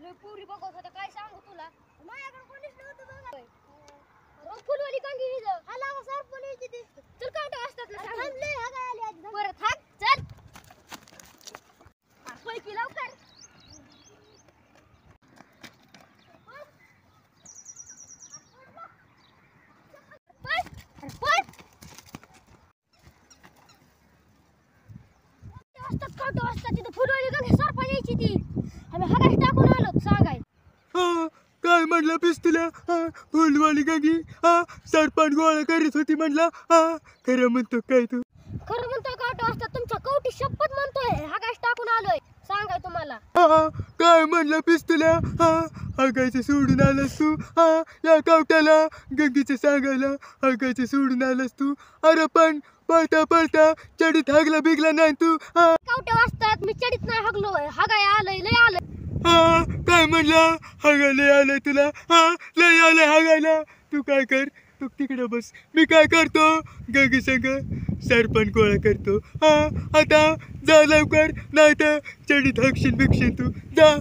लय पुरी बघत होता काय सांगू तुला माझ्याकडे कोणीच नव्हतं बघा रोज फुलवाली कांगी हिजं हाला सर पण यायची ती चल काउंटर असतात ना थांबले हा काय आली आज परत हाक चल होय की लवकर वाजता तिथं फुलवाली कांगी सर पण यायची ती आम्ही हागाश टाकून आलो सांगाय काय म्हणलं पिस्तुल्या फुलवाली गागी सरपंच गोळा करीत होती म्हणला खरं म्हणतो काय तू खरं म्हणतोय काउंटर वाजता तुमच्या कवटी शपथ म्हणतोय हागाश टाकून आलोय सांगाय तुम्हाला काय म्हणलं पिस्तुल्या हागायचं सोडून आलास तू या कावट्याला गंगीचं सांगायला हागायचं सोडून आलास तू अरे पण पळता पळता चढीत हागला बिगला नाही तू कावट्या वाजतात मी चढीत नाही हागलोय हागाय आलंय लय आलंय काय म्हणलं हागायला आलंय तुला लय आलंय हागायला तू काय कर तू तिकडे बस मी काय करतो गंगी संग सरपंच गोळा करतो आता जा लवकर नाही तर चढीत हागशील बिगशील तू जा